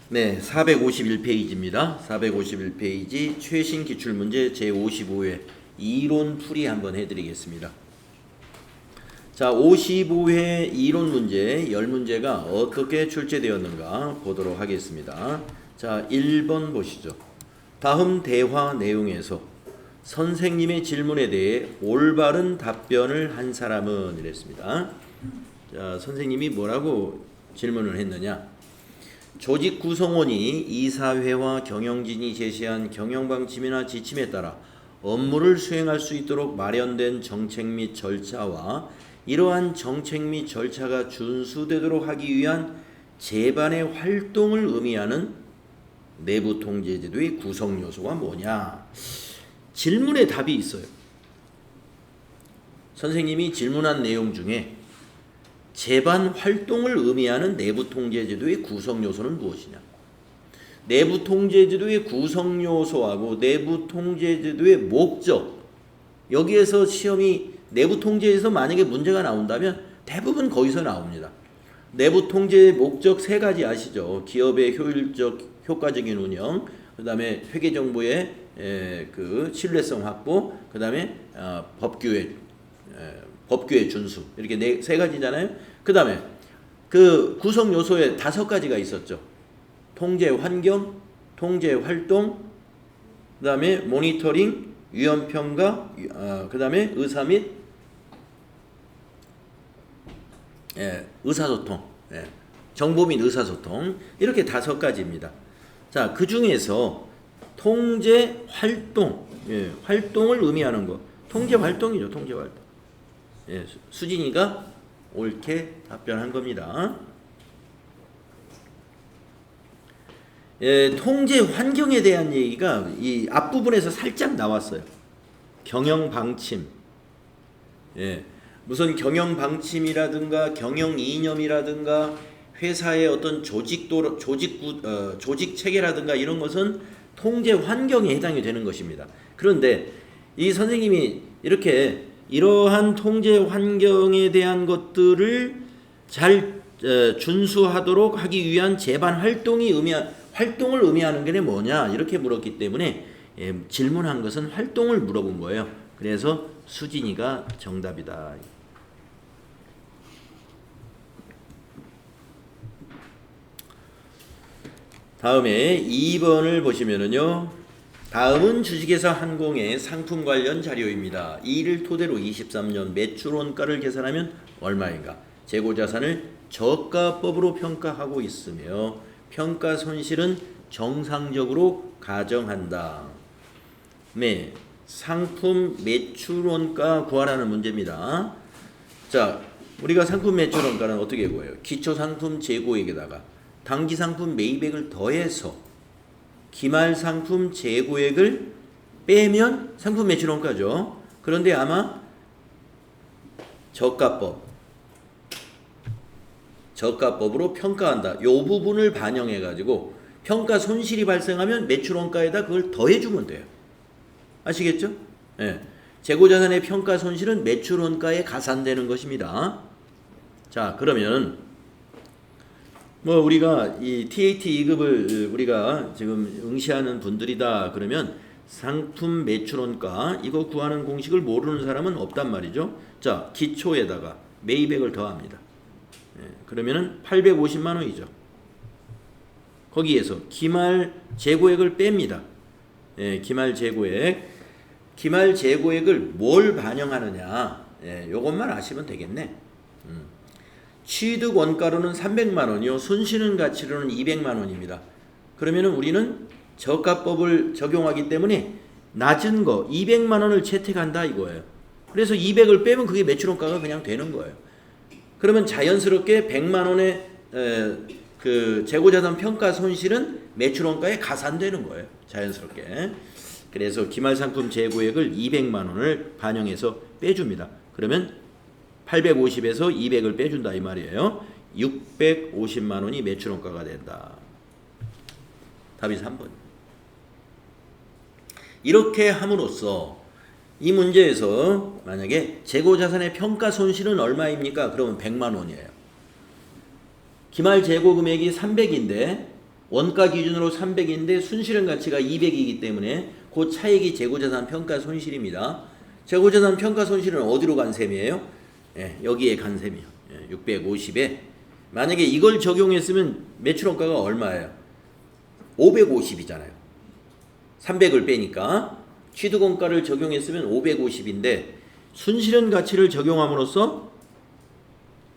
네, 451페이지입니다. 451페이지 최신 기출문제 제55회 이론풀이 한번 해드리겠습니다. 자, 55회 이론 문제 10문제가 어떻게 출제되었는가 보도록 하겠습니다. 자, 1번 보시죠. 다음 대화 내용에서 선생님의 질문에 대해 올바른 답변을 한 사람은 이랬습니다. 자, 선생님이 뭐라고 질문을 했느냐? 조직 구성원이 이사회와 경영진이 제시한 경영방침이나 지침에 따라 업무를 수행할 수 있도록 마련된 정책 및 절차와 이러한 정책 및 절차가 준수되도록 하기 위한 제반의 활동을 의미하는 내부 통제제도의 구성 요소가 뭐냐? 질문에 답이 있어요. 선생님이 질문한 내용 중에 제반 활동을 의미하는 내부 통제제도의 구성 요소는 무엇이냐? 내부 통제제도의 구성 요소하고 내부 통제제도의 목적, 여기에서 시험이 내부 통제에서 만약에 문제가 나온다면 대부분 거기서 나옵니다. 내부 통제의 목적 세 가지 아시죠? 기업의 효과적인 운영, 그 다음에 회계 정보의 그 신뢰성 확보, 그 다음에 법규의 준수, 이렇게 세 가지잖아요. 그 다음에 그 구성 요소에 5가지가 있었죠. 통제 환경, 통제 활동, 그 다음에 모니터링, 위험 평가, 그 다음에 의사 및 의사소통, 정보 및 의사소통, 이렇게 5가지입니다. 자, 그 중에서 통제 활동, 활동을 의미하는 거, 통제 활동이죠, 통제 활동. 수진이가 옳게 답변한 겁니다. 통제 환경에 대한 얘기가 이 앞부분에서 살짝 나왔어요. 경영 방침. 무슨 경영 방침이라든가 경영 이념이라든가 회사의 어떤 조직 체계라든가 이런 것은 통제 환경에 해당이 되는 것입니다. 그런데 이 선생님이 이렇게 이러한 통제 환경에 대한 것들을 잘 준수하도록 하기 위한 제반 활동을 의미하는 게 뭐냐 이렇게 물었기 때문에 질문한 것은 활동을 물어본 거예요. 그래서 수진이가 정답이다. 다음에 2번을 보시면은요. 다음은 주식회사 한공의 상품 관련 자료입니다. 이를 토대로 23년 매출 원가를 계산하면 얼마인가? 재고자산을 저가법으로 평가하고 있으며 평가 손실은 정상적으로 가정한다. 네, 상품 매출 원가 구하라는 문제입니다. 자, 우리가 상품 매출 원가는 어떻게 구해요? 기초 상품 재고액에다가 당기 상품 매입액을 더해서 기말 상품 재고액을 빼면 상품 매출 원가죠. 그런데 아마 저가법으로 평가한다. 이 부분을 반영해 가지고 평가 손실이 발생하면 매출 원가에다 그걸 더해 주면 돼요. 아시겠죠? 재고자산의 평가 손실은 매출 원가에 가산되는 것입니다. 자, 그러면 우리가 이 TAT 2급을 우리가 지금 응시하는 분들이다 그러면 상품 매출 원가 이거 구하는 공식을 모르는 사람은 없단 말이죠. 자, 기초에다가 매입액을 더합니다. 그러면은 850만 원이죠. 거기에서 기말 재고액을 뺍니다. 기말 재고액을 뭘 반영하느냐? 요것만 아시면 되겠네. 취득 원가로는 300만 원이요. 손실은 가치로는 200만 원입니다. 그러면은 우리는 저가법을 적용하기 때문에 낮은 거 200만 원을 채택한다 이거예요. 그래서 200을 빼면 그게 매출 원가가 그냥 되는 거예요. 그러면 자연스럽게 100만 원의 그 재고자산 평가 손실은 매출 원가에 가산되는 거예요. 자연스럽게. 그래서 기말상품 재고액을 200만 원을 반영해서 빼줍니다. 그러면 850에서 200을 빼준다 이 말이에요. 650만 원이 매출 원가가 된다. 답이 3번. 이렇게 함으로써 이 문제에서 만약에 재고자산의 평가 손실은 얼마입니까? 그러면 100만 원이에요. 기말 재고 금액이 300인데 원가 기준으로 300인데 순실현 가치가 200이기 때문에 그 차익이 재고자산 평가 손실입니다. 재고자산 평가 손실은 어디로 간 셈이에요? 예, 여기에 간 셈이요. 예, 650에 만약에 이걸 적용했으면 매출원가가 얼마예요? 550이잖아요. 300을 빼니까 취득원가를 적용했으면 550인데 순실현 가치를 적용함으로써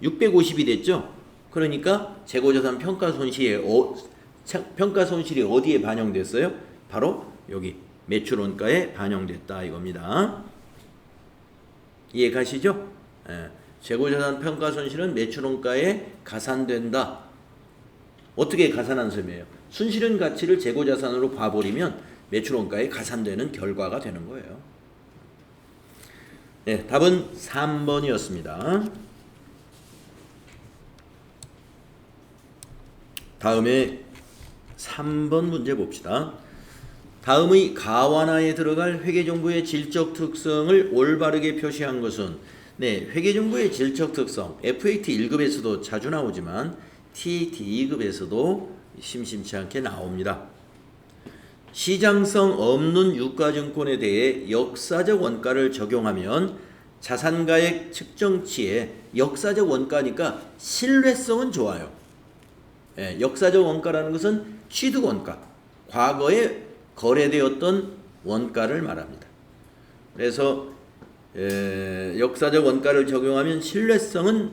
650이 됐죠. 그러니까 재고자산 평가 손실이 어디에 반영됐어요? 바로 여기 매출원가에 반영됐다 이겁니다. 이해 가시죠? 예. 재고자산 평가 손실은 매출원가에 가산된다. 어떻게 가산한 셈이에요? 순실현 가치를 재고자산으로 봐버리면 매출원가에 가산되는 결과가 되는 거예요. 네, 답은 3번이었습니다. 다음에 3번 문제 봅시다. 다음의 가완화에 들어갈 회계정보의 질적 특성을 올바르게 표시한 것은 네, 회계정보의 질적 특성 FAT 1급에서도 자주 나오지만 TD 2급에서도 심심치 않게 나옵니다. 시장성 없는 유가증권에 대해 역사적 원가를 적용하면 자산가액 측정치에 역사적 원가니까 신뢰성은 좋아요. 예, 역사적 원가라는 것은 취득원가, 과거에 거래되었던 원가를 말합니다. 그래서 역사적 원가를 적용하면 신뢰성은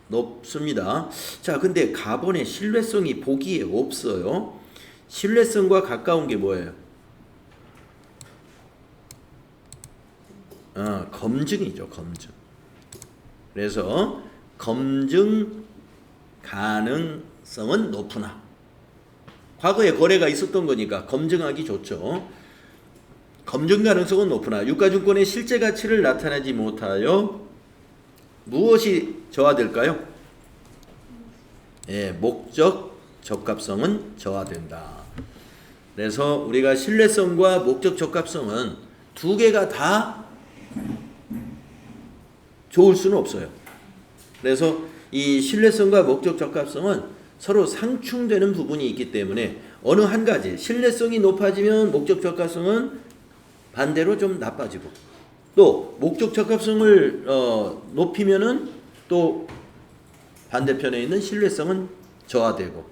높습니다. 자, 근데 가본의 신뢰성이 보기에 없어요. 신뢰성과 가까운 게 뭐예요? 검증이죠, 검증. 그래서 검증 가능성은 높으나 과거에 거래가 있었던 거니까 검증하기 좋죠. 검증 가능성은 높으나 유가증권의 실제 가치를 나타내지 못하여 무엇이 저하될까요? 예, 목적 적합성은 저하된다. 그래서 우리가 신뢰성과 목적 적합성은 두 개가 다 좋을 수는 없어요. 그래서 이 신뢰성과 목적 적합성은 서로 상충되는 부분이 있기 때문에 어느 한 가지 신뢰성이 높아지면 목적 적합성은 반대로 좀 나빠지고 또 목적 적합성을 높이면은 또 반대편에 있는 신뢰성은 저하되고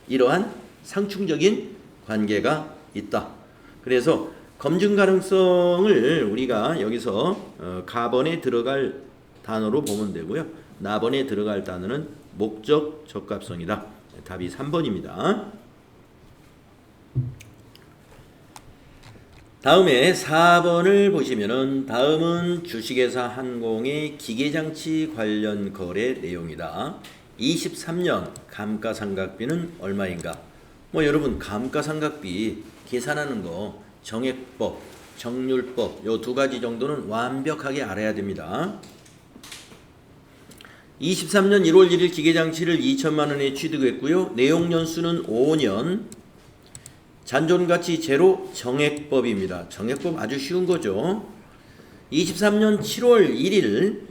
이러한 상충적인 관계가 있다. 그래서 검증 가능성을 우리가 여기서 가번에 들어갈 단어로 보면 되고요. 나번에 들어갈 단어는 목적 적합성이다. 답이 3번입니다. 다음에 4번을 보시면은 다음은 주식회사 한공의 기계장치 관련 거래 내용이다. 23년 감가상각비는 얼마인가? 뭐 여러분 감가상각비 계산하는 거 정액법, 정률법 요 두 가지 정도는 완벽하게 알아야 됩니다. 23년 1월 1일 기계장치를 2천만 원에 취득했고요. 내용연수는 5년. 잔존가치 제로 정액법입니다. 정액법 아주 쉬운 거죠. 23년 7월 1일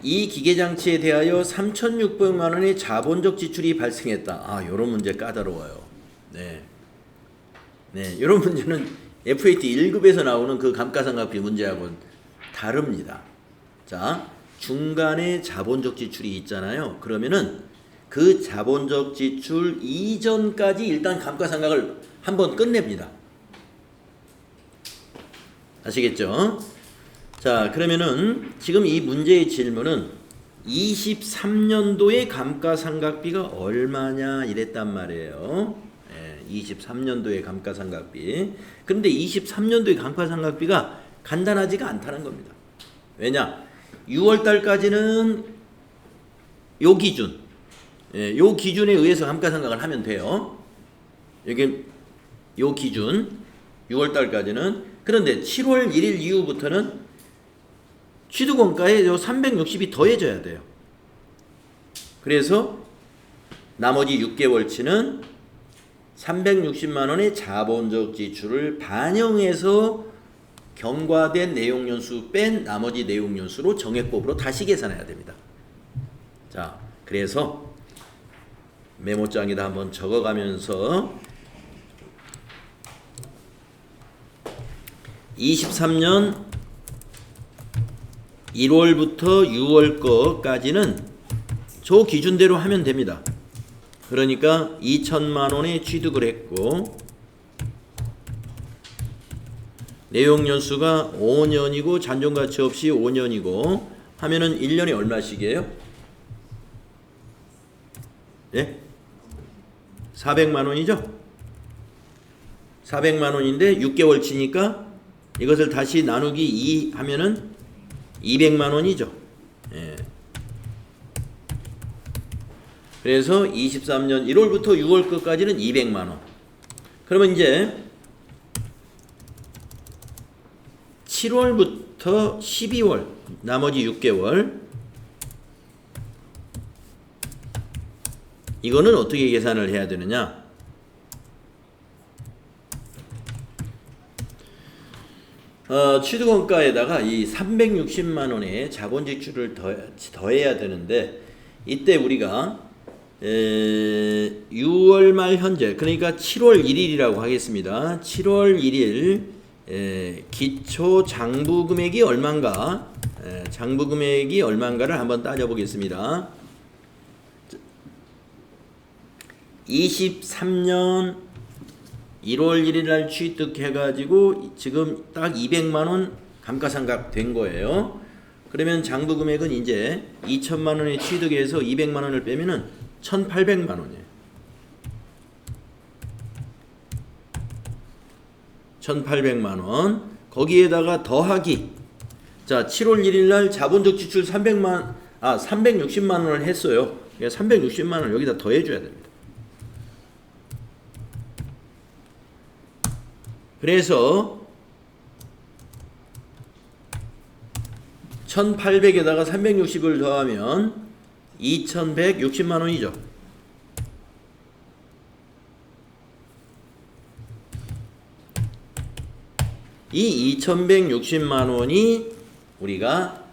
이 기계장치에 대하여 3,600만 원의 자본적 지출이 발생했다. 요런 문제 까다로워요. 네. 네, 이런 문제는 FAT 1급에서 나오는 그 감가상각비 문제하고는 다릅니다. 자, 중간에 자본적 지출이 있잖아요. 그러면은 그 자본적 지출 이전까지 일단 감가상각을 한번 끝냅니다. 아시겠죠? 자, 그러면은 지금 이 문제의 질문은 23년도의 감가상각비가 얼마냐 이랬단 말이에요. 23년도의 감가상각비. 그런데 23년도의 감가상각비가 간단하지가 않다는 겁니다. 왜냐? 6월달까지는 요 기준, 요 기준에 의해서 감가상각을 하면 돼요. 여기 요 기준 6월달까지는. 그런데 7월 1일 이후부터는 취득원가에 요 360이 더해져야 돼요. 그래서 나머지 6개월치는 360만 원의 자본적 지출을 반영해서 경과된 내용연수 뺀 나머지 내용연수로 정액법으로 다시 계산해야 됩니다. 자, 그래서 메모장에다 한번 적어가면서 23년 1월부터 6월 거까지는 저 기준대로 하면 됩니다. 그러니까 2천만 원에 취득을 했고 내용 연수가 5년이고 잔존가치 없이 5년이고 하면은 1년에 얼마씩이에요? 예? 400만 원이죠? 400만 원인데 6개월 치니까 이것을 다시 나누기 2 하면은 200만 원이죠. 예. 그래서 23년 1월부터 6월 끝까지는 200만 원. 그러면 이제 7월부터 12월 나머지 6개월 이거는 어떻게 계산을 해야 되느냐? 취득원가에다가 이 360만 원의 자본 지출을 더해야 되는데 이때 우리가 6월 말 현재 그러니까 7월 1일이라고 하겠습니다. 7월 1일 기초 장부 금액이 얼마인가? 장부 금액이 얼마인가를 한번 따져 보겠습니다. 23년 1월 1일 날 취득해가지고 지금 딱 200만 원 감가상각 된 거예요. 그러면 장부 금액은 이제 2천만 원에 취득해서 200만 원을 빼면은 1,800만 원이에요. 1,800만 원. 거기에다가 더하기. 자, 7월 1일 날 자본적 지출 360만 원을 했어요. 360만 원을 여기다 더해 줘야 됩니다. 그래서 1800에다가 360을 더하면 2160만 원이죠. 이 2160만 원이 우리가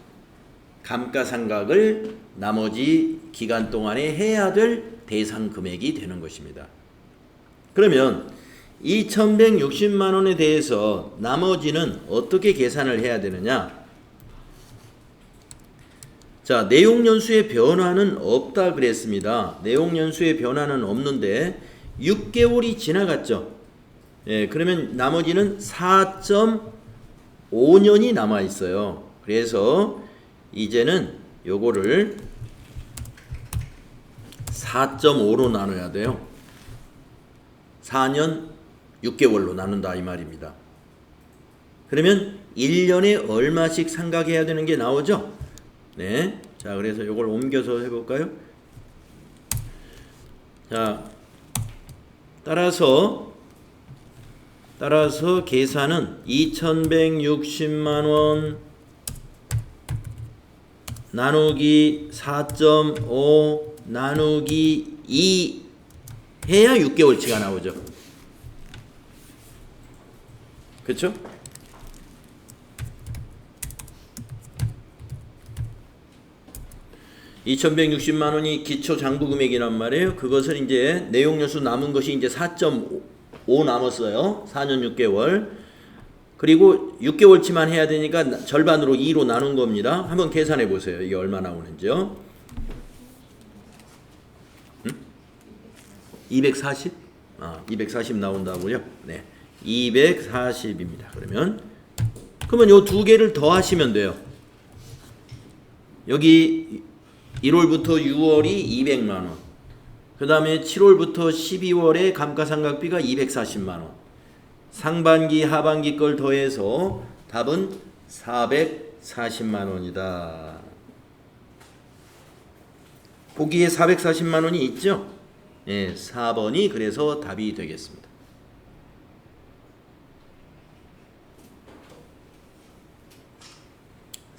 감가상각을 나머지 기간 동안에 해야 될 대상 금액이 되는 것입니다. 그러면 2160만 원에 대해서 나머지는 어떻게 계산을 해야 되느냐? 자, 내용 연수의 변화는 없다 그랬습니다. 내용 연수의 변화는 없는데 6개월이 지나갔죠. 예, 그러면 나머지는 4.5년이 남아 있어요. 그래서 이제는 요거를 4.5로 나눠야 돼요. 4년 6개월로 나눈다 이 말입니다. 그러면 1년에 얼마씩 상각해야 되는 게 나오죠? 네. 자, 그래서 이걸 옮겨서 해볼까요? 자, 따라서 계산은 2160만 원 나누기 4.5 나누기 2 해야 6개월치가 나오죠. 그렇죠? (2160만 원이) 기초 장부 금액이란 말이에요. 그것을 이제 내용 연수 남은 것이 이제 4.5 남았어요. 4년 6개월. 그리고 6개월치만 해야 되니까 절반으로 2로 나눈 겁니다. 한번 계산해 보세요. 이게 얼마 나오는지요? 240? 240 나온다고요? 네. 240입니다. 그러면 요 두 개를 더 하시면 돼요. 여기 1월부터 6월이 200만 원. 그 다음에 7월부터 12월에 감가상각비가 240만 원. 상반기 하반기 걸 더해서 답은 440만 원이다. 보기에 440만 원이 있죠? 예, 4번이 그래서 답이 되겠습니다.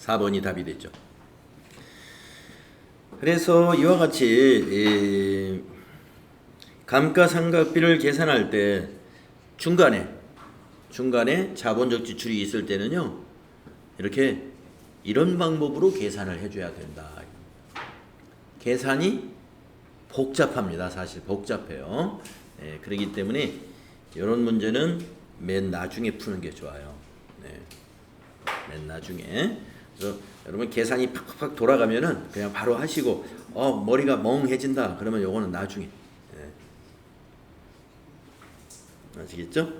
4번이 답이 됐죠. 그래서 이와 같이 감가상각비를 계산할 때 중간에 자본적 지출이 있을 때는요, 이렇게 이런 방법으로 계산을 해줘야 된다. 계산이 복잡합니다. 사실 복잡해요. 예, 그렇기 때문에 이런 문제는 맨 나중에 푸는 게 좋아요. 네, 맨 나중에. 그래서 여러분 계산이 팍팍팍 돌아가면은 그냥 바로 하시고 머리가 멍해진다 그러면 요거는 나중에. 예. 아시겠죠?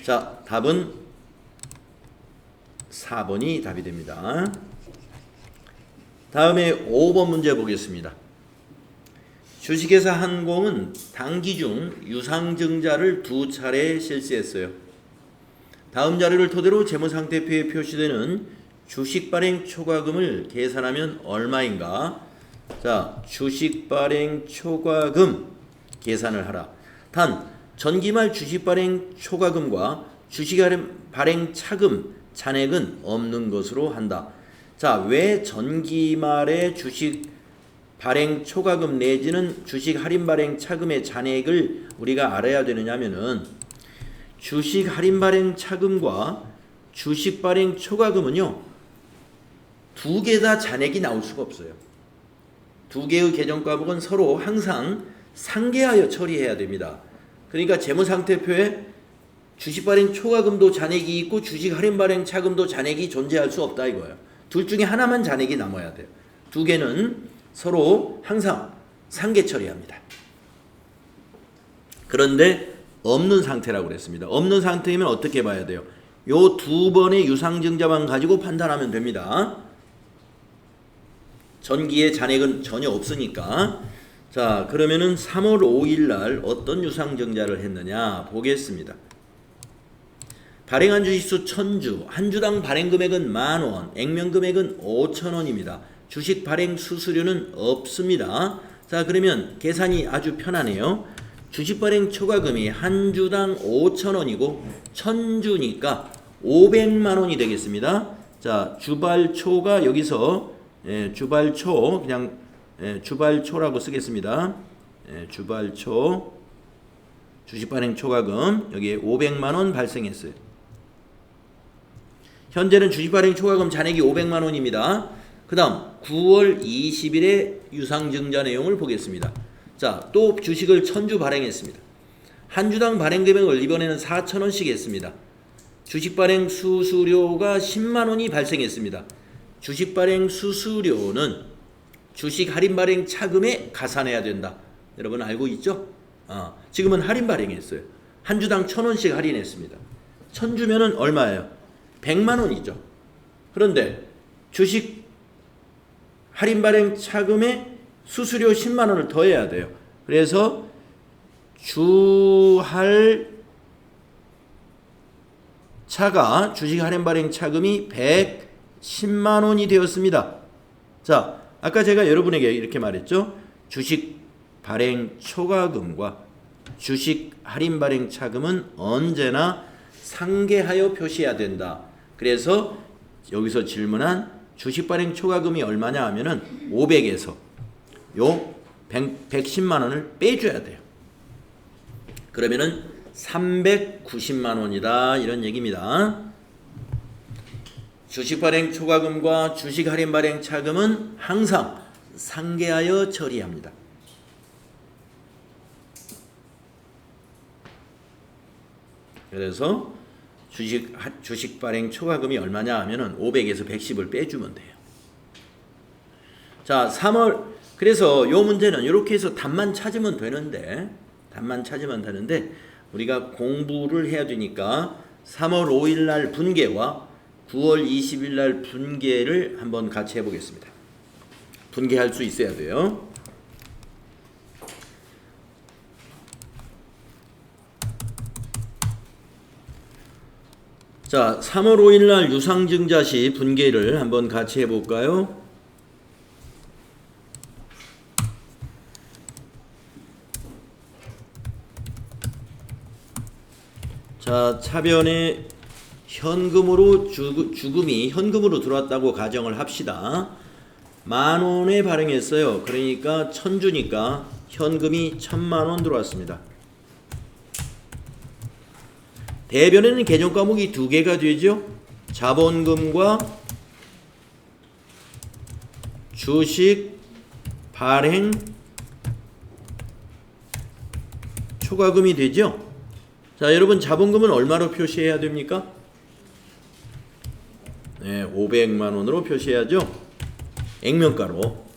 자, 답은 4번이 답이 됩니다. 다음에 5번 문제 보겠습니다. 주식회사 한공은 당기 중 유상증자를 2차례 실시했어요. 다음 자료를 토대로 재무상태표에 표시되는 주식 발행 초과금을 계산하면 얼마인가? 자, 주식 발행 초과금 계산을 하라. 단 전기말 주식 발행 초과금과 주식 발행 차금 잔액은 없는 것으로 한다. 자, 왜 전기말의 주식 발행 초과금 내지는 주식 할인 발행 차금의 잔액을 우리가 알아야 되느냐면은 주식 할인 발행 차금과 주식 발행 초과금은요, 두 개 다 잔액이 나올 수가 없어요. 두 개의 계정 과목은 서로 항상 상계하여 처리해야 됩니다. 그러니까 재무상태표에 주식 발행 초과금도 잔액이 있고 주식 할인 발행 차금도 잔액이 존재할 수 없다 이거예요. 둘 중에 하나만 잔액이 남아야 돼요. 두 개는 서로 항상 상계 처리합니다. 그런데 없는 상태라고 그랬습니다. 없는 상태이면 어떻게 봐야 돼요? 요 두 번의 유상증자만 가지고 판단하면 됩니다. 전기의 잔액은 전혀 없으니까. 자, 그러면은 3월 5일 날 어떤 유상증자를 했느냐 보겠습니다. 발행한 주식수 1000주, 한 주당 발행 금액은 10,000원, 액면 금액은 5,000원입니다. 주식 발행 수수료는 없습니다. 자, 그러면 계산이 아주 편하네요. 주식 발행 초과금이 한 주당 5,000원이고 1000주니까 500만 원이 되겠습니다. 자, 주발초가 여기서 주발초 그냥 주발초라고 쓰겠습니다. 주발초 주식 발행 초과금 여기에 500만 원 발생했어요. 현재는 주식 발행 초과금 잔액이 500만 원입니다. 그 다음 9월 20일에 유상증자 내용을 보겠습니다. 자, 또 주식을 1000주 발행했습니다. 한 주당 발행 금액을 이번에는 4,000원씩 했습니다. 주식 발행 수수료가 10만 원이 발생했습니다. 주식 발행 수수료는 주식 할인 발행 차금에 가산해야 된다. 여러분 알고 있죠? 지금은 할인 발행했어요. 한 주당 1,000원씩 할인했습니다. 1000주면은 얼마예요? 100만 원이죠. 그런데 주식 할인 발행 차금에 수수료 10만 원을 더해야 돼요. 그래서 주할 차가 주식 할인 발행 차금이 110만 원이 되었습니다. 자, 아까 제가 여러분에게 이렇게 말했죠. 주식 발행 초과금과 주식 할인 발행 차금은 언제나 상계하여 표시해야 된다. 그래서 여기서 질문한 주식 발행 초과금이 얼마냐 하면은 500에서 요 110만 원을 빼줘야 돼요. 그러면은 390만 원이다 이런 얘기입니다. 주식 발행 초과금과 주식 할인 발행 차금은 항상 상계하여 처리합니다. 그래서 주식 발행 초과금이 얼마냐 하면은 500에서 110을 빼주면 돼요. 자, 3월 그래서 요 문제는 이렇게 해서 답만 찾으면 되는데 우리가 공부를 해야 되니까 3월 5일 날 분계와 9월 20일 날 분계를 한번 같이 해보겠습니다. 분계할 수 있어야 돼요. 자, 3월 5일 날 유상증자 시 분계를 한번 같이 해볼까요? 자, 차변에 현금으로 주금이 현금으로 들어왔다고 가정을 합시다. 10,000원에 발행했어요. 그러니까 1000주니까 현금이 1000만 원 들어왔습니다. 대변에는 계정 과목이 두 개가 되죠. 자본금과 주식 발행 초과금이 되죠. 자, 여러분 자본금은 얼마로 표시해야 됩니까? 네, 500만 원으로 표시해야죠. 액면가로.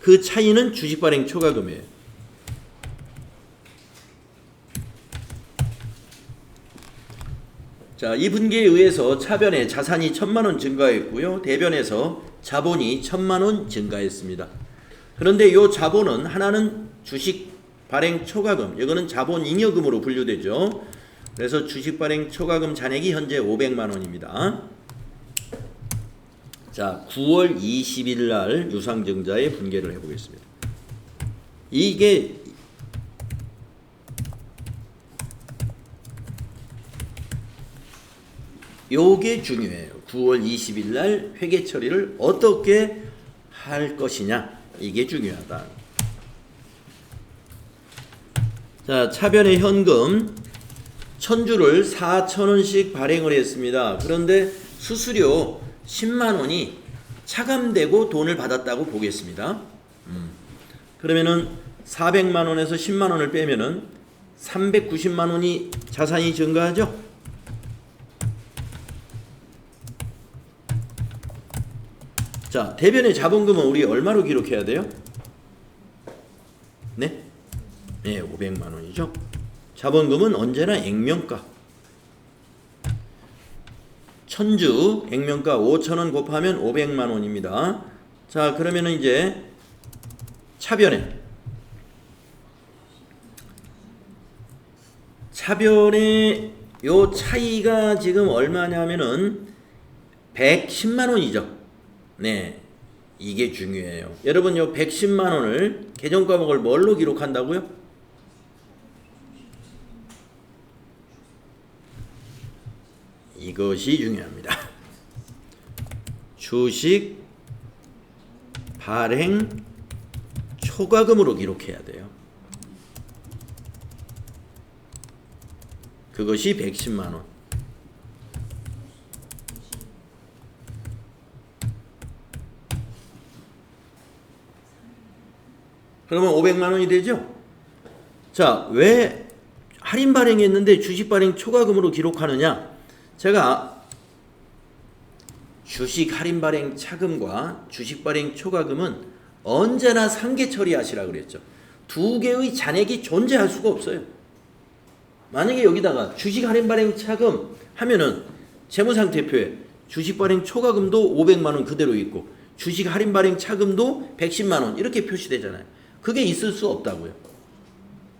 그 차이는 주식 발행 초과금이에요. 자, 이 분기에 의해서 차변에 자산이 1,000만 원 증가했고요. 대변에서 자본이 1,000만 원 증가했습니다. 그런데 이 자본은 하나는 주식 발행 초과금, 이거는 자본 잉여금으로 분류되죠. 그래서 주식 발행 초과금 잔액이 현재 500만 원입니다. 자, 9월 20일 날 유상증자의 분계를 해보겠습니다. 요게 중요해요. 9월 20일 날 회계 처리를 어떻게 할 것이냐, 이게 중요하다. 자, 차변의 현금 1,000주를 4,000원씩 발행을 했습니다. 그런데 수수료 10만 원이 차감되고 돈을 받았다고 보겠습니다. 그러면은 400만 원에서 10만 원을 빼면은 390만 원이 자산이 증가하죠. 자, 대변의 자본금은 우리 얼마로 기록해야 돼요? 네? 네, 500만 원이죠. 자본금은 언제나 액면가. 1,000주 액면가 5,000원 곱하면 500만 원입니다. 자, 그러면은 이제 차변에 요 차이가 지금 얼마냐면은 110만 원이죠. 네, 이게 중요해요. 여러분, 요 110만 원을 계정 과목을 뭘로 기록한다고요? 이것이 중요합니다. 주식 발행 초과금으로 기록해야 돼요. 그것이 110만 원. 그러면 500만 원이 되죠? 자, 왜 할인 발행했는데 주식 발행 초과금으로 기록하느냐? 제가 주식 할인 발행 차금과 주식 발행 초과금은 언제나 상계 처리하시라 그랬죠. 두 개의 잔액이 존재할 수가 없어요. 만약에 여기다가 주식 할인 발행 차금 하면은 재무상태표에 주식 발행 초과금도 500만 원 그대로 있고 주식 할인 발행 차금도 110만 원 이렇게 표시되잖아요. 그게 있을 수 없다고요.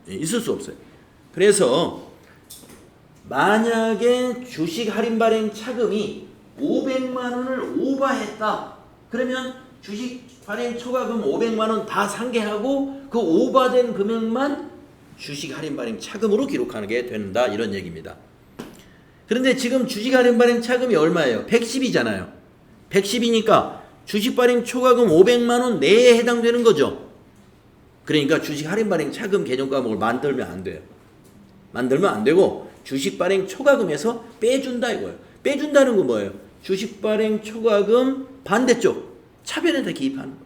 있을 수 없어요. 그래서 만약에 주식 할인 발행 차금이 500만 원을 오버했다. 그러면 주식 발행 초과금 500만 원 다 상계하고 그 오버된 금액만 주식 할인 발행 차금으로 기록하게 된다. 이런 얘기입니다. 그런데 지금 주식 할인 발행 차금이 얼마예요? 110이잖아요. 110이니까 주식 발행 초과금 500만 원 내에 해당되는 거죠. 그러니까 주식 할인 발행 차금 계정 과목을 만들면 안 돼요. 만들면 안 되고 주식 발행 초과금에서 빼준다 이거예요. 빼준다는 건 뭐예요? 주식 발행 초과금 반대쪽 차변에다 기입하는 거예요.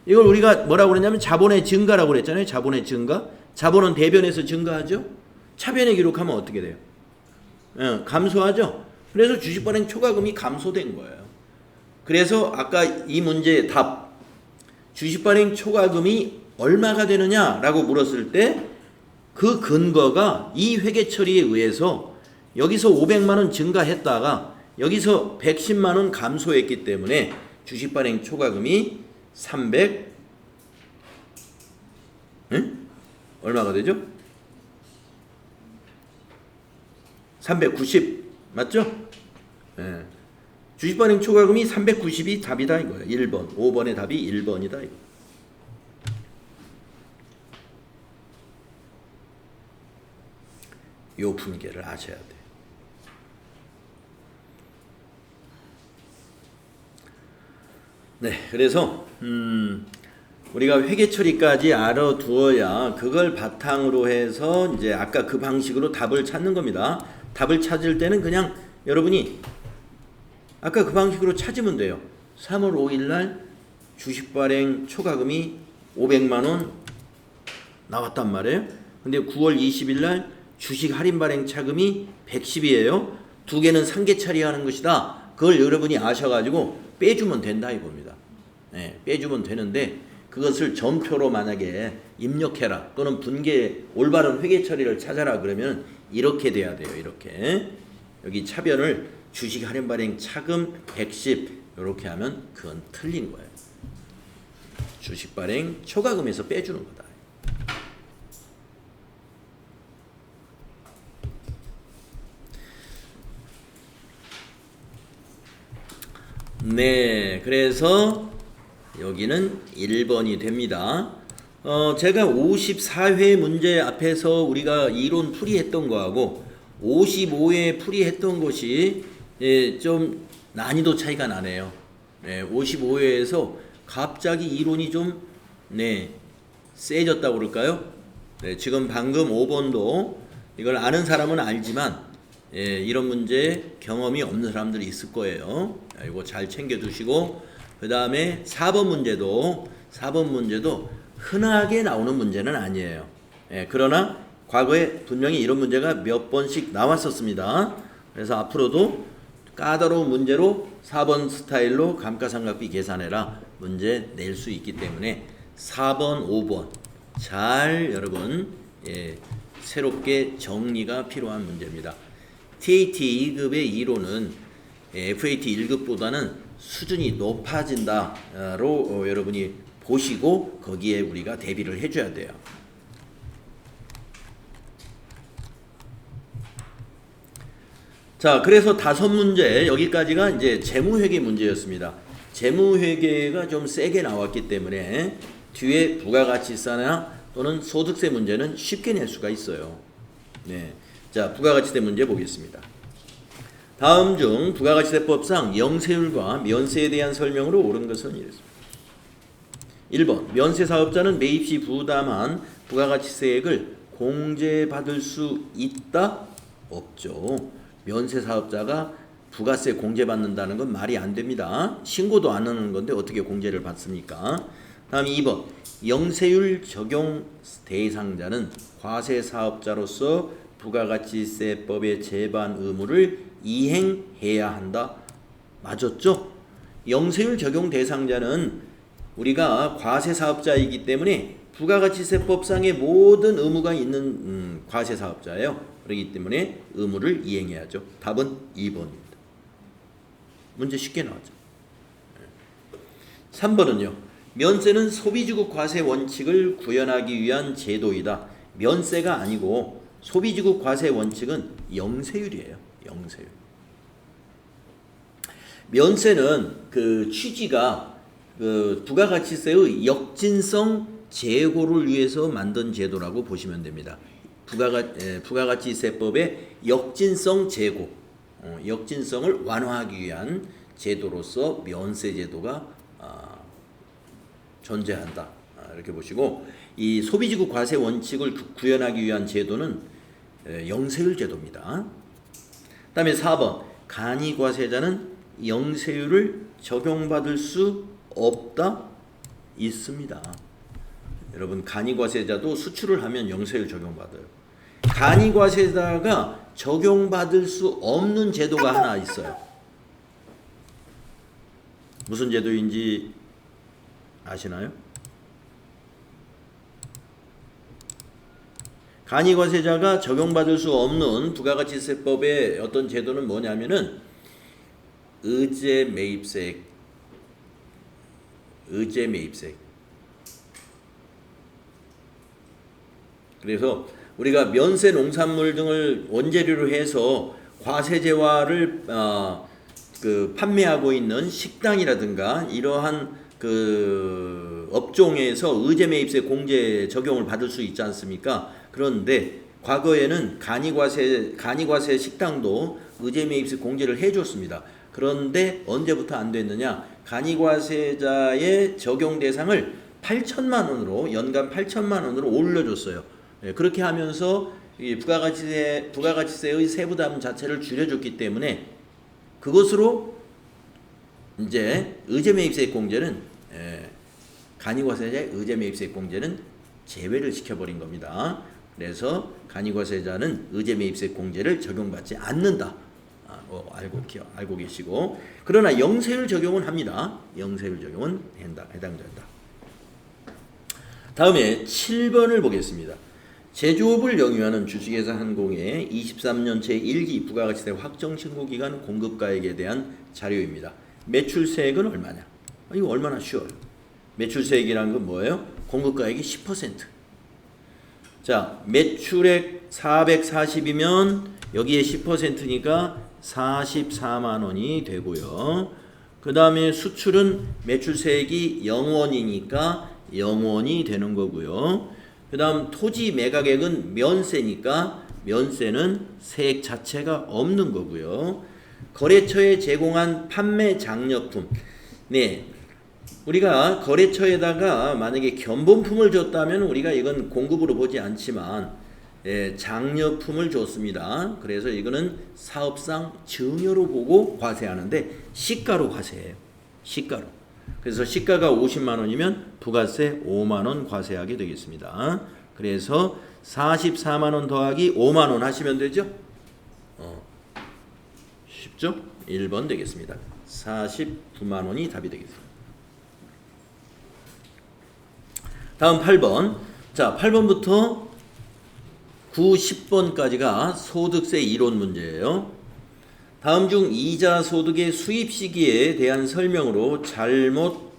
이걸 우리가 뭐라고 그랬냐면 자본의 증가라고 그랬잖아요. 자본의 증가. 자본은 대변에서 증가하죠. 차변에 기록하면 어떻게 돼요? 감소하죠. 그래서 주식 발행 초과금이 감소된 거예요. 그래서 아까 이 문제의 답, 주식 발행 초과금이 얼마가 되느냐라고 물었을 때 그 근거가 이 회계 처리에 의해서 여기서 500만 원 증가했다가 여기서 110만 원 감소했기 때문에 주식 발행 초과금이 300 얼마가 되죠? 390 맞죠? 네. 주식 발행 초과금이 390이 답이다 이거예요. 1번. 5번의 답이 1번이다 이거. 요 분계를 아셔야 돼. 네, 그래서 우리가 회계 처리까지 알아두어야 그걸 바탕으로 해서 이제 아까 그 방식으로 답을 찾는 겁니다. 답을 찾을 때는 그냥 여러분이 아까 그 방식으로 찾으면 돼요. 3월 5일 날 주식 발행 초과금이 500만 원 나왔단 말이에요. 근데 9월 20일 날 주식 할인 발행 차금이 110이에요. 두 개는 상계 처리하는 것이다. 그걸 여러분이 아셔가지고 빼주면 된다 이겁니다. 네, 빼주면 되는데 그것을 전표로 만약에 입력해라 또는 분계 올바른 회계 처리를 찾아라 그러면 이렇게 돼야 돼요. 이렇게 여기 차변을 주식 할인 발행 차금 110 이렇게 하면 그건 틀린 거예요. 주식 발행 초과금에서 빼주는 거다. 네, 그래서 여기는 1번이 됩니다. 제가 54회 문제 앞에서 우리가 이론 풀이했던 거하고 55회 풀이했던 것이 좀 난이도 차이가 나네요. 55회에서 갑자기 이론이 좀 세졌다고 그럴까요? 지금 방금 5번도 이걸 아는 사람은 알지만 이런 문제 경험이 없는 사람들이 있을 거예요. 이거 잘 챙겨두시고 그 다음에 4번 문제도 흔하게 나오는 문제는 아니에요. 그러나 과거에 분명히 이런 문제가 몇 번씩 나왔었습니다. 그래서 앞으로도 까다로운 문제로 4번 스타일로 감가상각비 계산해라 문제 낼 수 있기 때문에 4번, 5번 잘 여러분 새롭게 정리가 필요한 문제입니다. TAT 2급의 이론은 FAT 1급보다는 수준이 높아진다로 여러분이 보시고 거기에 우리가 대비를 해줘야 돼요. 자, 그래서 5문제 여기까지가 이제 재무회계 문제였습니다. 재무회계가 좀 세게 나왔기 때문에 뒤에 부가가치세나 또는 소득세 문제는 쉽게 낼 수가 있어요. 네, 자 부가가치세 문제 보겠습니다. 다음 중 부가가치세법상 영세율과 면세에 대한 설명으로 옳은 것은 이랬습니다. 1번 면세사업자는 매입 시 부담한 부가가치세액을 공제받을 수 있다? 없죠. 면세사업자가 부가세 공제받는다는 건 말이 안 됩니다. 신고도 안 하는 건데 어떻게 공제를 받습니까? 다음 2번 영세율 적용 대상자는 과세사업자로서 부가가치세법의 제반 의무를 이행해야 한다. 맞았죠? 영세율 적용 대상자는 우리가 과세사업자이기 때문에 부가가치세법상의 모든 의무가 있는 과세사업자예요. 그렇기 때문에 의무를 이행해야죠. 답은 2번입니다. 문제 쉽게 나왔죠. 3번은요. 면세는 소비지급 과세 원칙을 구현하기 위한 제도이다. 면세가 아니고 소비지급 과세 원칙은 영세율이에요. 영세율. 면세는 그 취지가 그 부가가치세의 역진성 제고를 위해서 만든 제도라고 보시면 됩니다. 부가가치세법의 역진성 제고, 역진성을 완화하기 위한 제도로서 면세 제도가 존재한다. 이렇게 보시고 이 소비지급 과세 원칙을 구현하기 위한 제도는 영세율 제도입니다. 그다음에 4번 간이과세자는 영세율을 적용받을 수 없다? 있습니다. 여러분 간이과세자도 수출을 하면 영세율 적용받아요. 간이과세자가 적용받을 수 없는 제도가 하나 있어요. 무슨 제도인지 아시나요? 간이과세자가 적용받을 수 없는 부가가치세법의 어떤 제도는 뭐냐면은 의제매입세액. 그래서 우리가 면세 농산물 등을 원재료로 해서 과세제화를 판매하고 있는 식당이라든가 이러한 그 업종에서 의제매입세 공제 적용을 받을 수 있지 않습니까? 그런데 과거에는 간이과세 식당도 의제매입세 공제를 해줬습니다. 그런데 언제부터 안 됐느냐? 간이과세자의 적용 대상을 8천만 원으로 연간 8천만 원으로 올려줬어요. 그렇게 하면서 이 부가가치세의 세부담 자체를 줄여줬기 때문에 그것으로 이제 의제매입세액 공제는 간이과세자의 의제매입세액 공제는 제외를 시켜버린 겁니다. 그래서 간이과세자는 의제매입세 공제를 적용받지 않는다. 알고 계시고, 그러나 영세율 적용은 합니다. 영세율 적용은 해당된다. 다음에 7번을 보겠습니다. 제조업을 영위하는 주식회사 한공의 23년 제1기 부가가치세 확정 신고 기간 공급가액에 대한 자료입니다. 매출세액은 얼마냐? 이거 얼마나 쉬워요. 매출세액이라는 건 뭐예요? 공급가액이 10%. 자, 매출액 440이면 여기에 10%니까 44만 원이 되고요. 그 다음에 수출은 매출세액이 0원이니까 0원이 되는 거고요. 그 다음 토지 매각액은 면세니까 면세는 세액 자체가 없는 거고요. 거래처에 제공한 판매 장려품. 네, 우리가 거래처에다가 만약에 견본품을 줬다면 우리가 이건 공급으로 보지 않지만 장려품을 줬습니다. 그래서 이거는 사업상 증여로 보고 과세하는데 시가로 과세해요. 시가로. 그래서 시가가 50만 원이면 부가세 5만 원 과세하게 되겠습니다. 그래서 44만 원 더하기 5만 원 하시면 되죠? 쉽죠? 1번 되겠습니다. 49만 원이 답이 되겠습니다. 다음 8번. 자, 8번부터 9, 10번까지가 소득세 이론 문제예요. 다음 중 이자 소득의 수입 시기에 대한 설명으로 잘못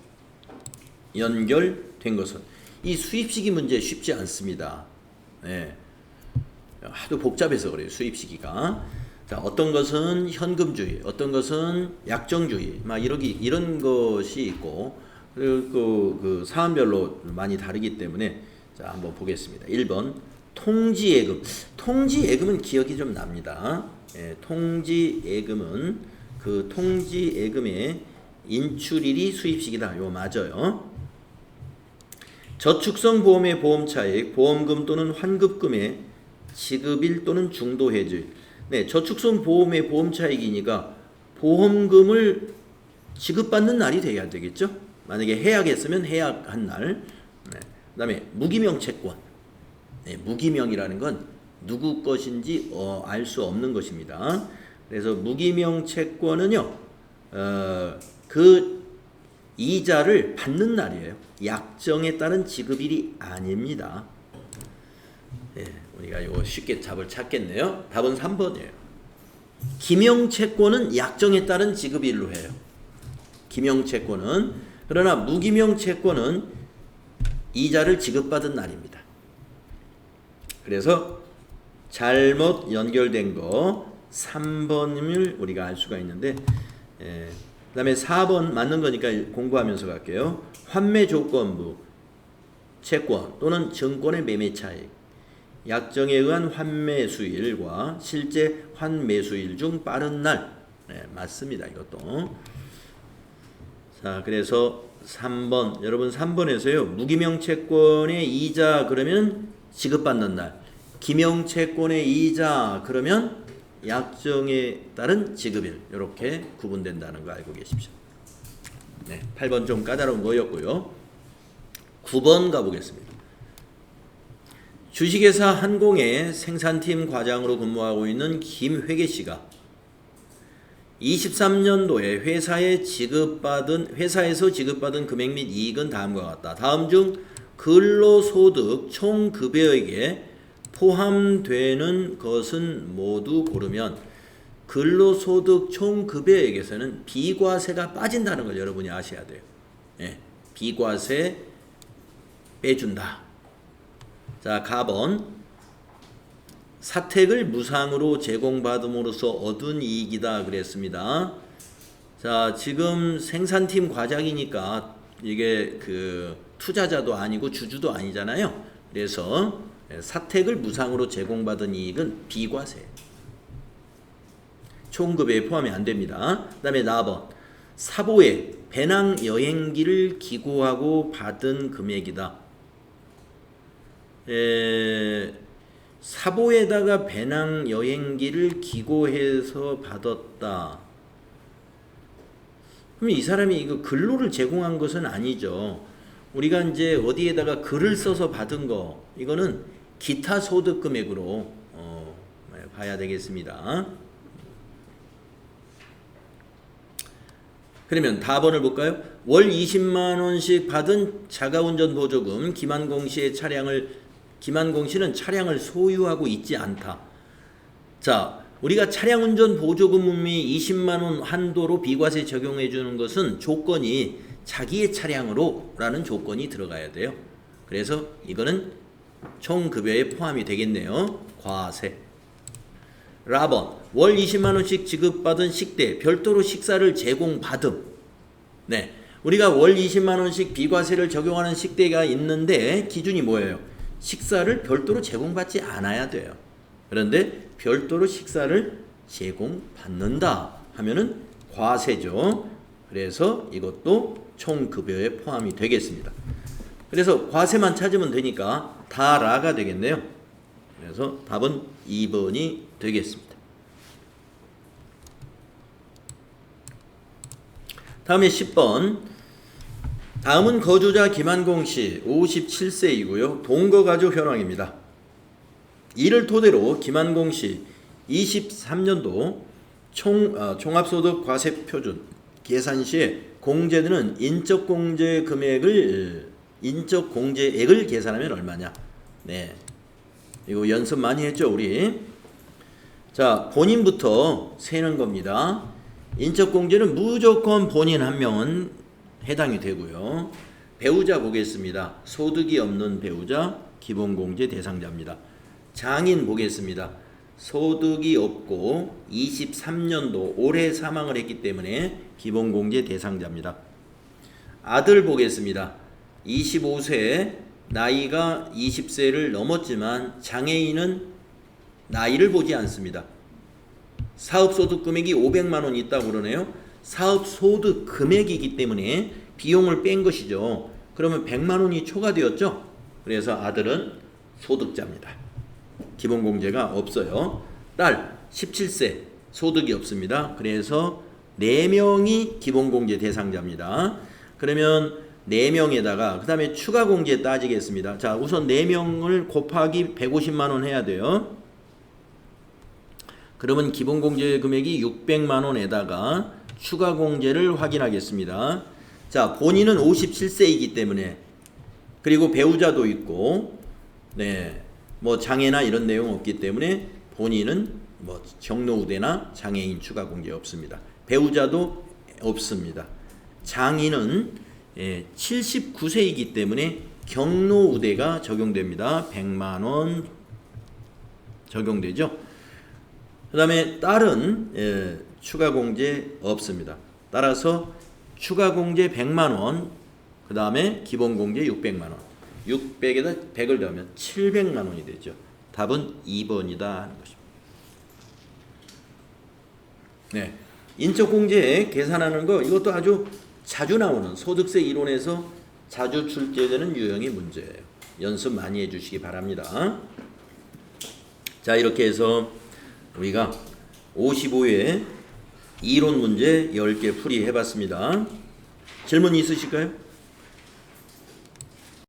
연결된 것은. 이 수입 시기 문제 쉽지 않습니다. 네. 하도 복잡해서 그래요. 수입 시기가. 자, 어떤 것은 현금주의, 어떤 것은 약정주의, 막 이런 것이 있고, 그리고 그 사안별로 많이 다르기 때문에 자, 한번 보겠습니다. 1번 통지예금. 통지예금은 기억이 좀 납니다. 통지예금은 그 통지예금의 인출일이 수입식이다. 이거 맞아요. 저축성 보험의 보험차익, 보험금 또는 환급금의 지급일 또는 중도해지. 네, 저축성 보험의 보험차익이니까 보험금을 지급받는 날이 돼야 되겠죠. 만약에 해약했으면 해약한 날. 네. 그 다음에 무기명 채권. 네, 무기명이라는 건 누구 것인지 알 수 없는 것입니다. 그래서 무기명 채권은요, 그 이자를 받는 날이에요. 약정에 따른 지급일이 아닙니다. 네, 우리가 이거 쉽게 답을 찾겠네요. 답은 3번이에요. 기명 채권은 약정에 따른 지급일로 해요. 기명 채권은. 그러나 무기명 채권은 이자를 지급받은 날입니다. 그래서 잘못 연결된 거 3번을 우리가 알 수가 있는데, 그 다음에 4번 맞는 거니까 공부하면서 갈게요. 환매 조건부 채권 또는 증권의 매매 차익, 약정에 의한 환매 수일과 실제 환매 수일 중 빠른 날. 네, 맞습니다. 이것도. 자, 그래서 3번, 여러분 3번에서요. 무기명 채권의 이자 그러면 지급받는 날, 기명 채권의 이자 그러면 약정에 따른 지급일, 이렇게 구분된다는 거 알고 계십시오. 네, 8번 좀 까다로운 거였고요. 9번 가보겠습니다. 주식회사 한공의 생산팀 과장으로 근무하고 있는 김회계 씨가 23년도에 회사에서 지급받은 금액 및 이익은 다음과 같다. 다음 중 근로소득 총급여액에 포함되는 것은 모두 고르면, 근로소득 총급여액에서는 비과세가 빠진다는 걸 여러분이 아셔야 돼요. 예, 비과세 빼준다. 자, 가번. 사택을 무상으로 제공받음으로써 얻은 이익이다 그랬습니다. 자, 지금 생산팀 과장이니까 이게 그 투자자도 아니고 주주도 아니잖아요. 그래서 사택을 무상으로 제공받은 이익은 비과세. 총급여에 포함이 안 됩니다. 그 다음에 4번. 사보에 배낭 여행기를 기고하고 받은 금액이다. 사보에다가 배낭 여행기를 기고해서 받았다. 그럼 이 사람이 이거 근로를 제공한 것은 아니죠. 우리가 이제 어디에다가 글을 써서 받은 거, 이거는 기타 소득 금액으로 봐야 되겠습니다. 그러면 답번을 볼까요? 월 20만 원씩 받은 자가운전 보조금 김한공 씨는 차량을 소유하고 있지 않다. 자, 우리가 차량운전 보조금이 20만 원 한도로 비과세 적용해 주는 것은 조건이 자기의 차량으로 라는 조건이 들어가야 돼요. 그래서 이거는 총급여에 포함이 되겠네요. 과세. 라번, 월 20만 원씩 지급받은 식대 별도로 식사를 제공받음. 네, 우리가 월 20만 원씩 비과세를 적용하는 식대가 있는데 기준이 뭐예요? 식사를 별도로 제공받지 않아야 돼요. 그런데 별도로 식사를 제공받는다 하면은 과세죠. 그래서 이것도 총급여에 포함이 되겠습니다. 그래서 과세만 찾으면 되니까 다 라가 되겠네요. 그래서 답은 2번이 되겠습니다. 다음에 10번. 다음은 거주자 김한공 씨 57세이고요. 동거가족 현황입니다. 이를 토대로 김한공 씨 23년도 종합소득 과세 표준 계산 시에 공제되는 인적 공제액을 계산하면 얼마냐? 네. 이거 연습 많이 했죠, 우리. 자, 본인부터 세는 겁니다. 인적 공제는 무조건 본인 한 명은 해당이 되고요. 배우자 보겠습니다. 소득이 없는 배우자 기본공제 대상자입니다. 장인 보겠습니다. 소득이 없고 23년도 올해 사망을 했기 때문에 기본공제 대상자입니다. 아들 보겠습니다. 25세, 나이가 20세를 넘었지만 장애인은 나이를 보지 않습니다. 사업소득 금액이 500만 원 있다고 그러네요. 사업소득 금액이기 때문에 비용을 뺀 것이죠. 그러면 100만 원이 초과되었죠. 그래서 아들은 소득자입니다. 기본공제가 없어요. 딸 17세 소득이 없습니다. 그래서 4명이 기본공제 대상자입니다. 그러면 4명에다가 그 다음에 추가공제 따지겠습니다. 자, 우선 4명을 곱하기 150만 원 해야 돼요. 그러면 기본공제 금액이 600만 원에다가 추가공제를 확인하겠습니다. 자, 본인은 57세이기 때문에 그리고 배우자도 있고 네, 뭐 장애나 이런 내용 없기 때문에 본인은 뭐 경로우대나 장애인 추가공제 없습니다. 배우자도 없습니다. 장인은 79세이기 때문에 경로우대가 적용됩니다. 100만 원 적용되죠. 그 다음에 딸은 추가공제 없습니다. 따라서 추가공제 100만 원, 그 다음에 기본공제 600만 원. 600에다 100을 더하면 700만 원이 되죠. 답은 2번이다 하는 것입니다. 네, 인적공제 계산하는 거 이것도 아주 자주 나오는 소득세 이론에서 자주 출제되는 유형의 문제예요. 연습 많이 해주시기 바랍니다. 자, 이렇게 해서 우리가 55회 이론 문제 10개 풀이해봤습니다. 질문 있으실까요?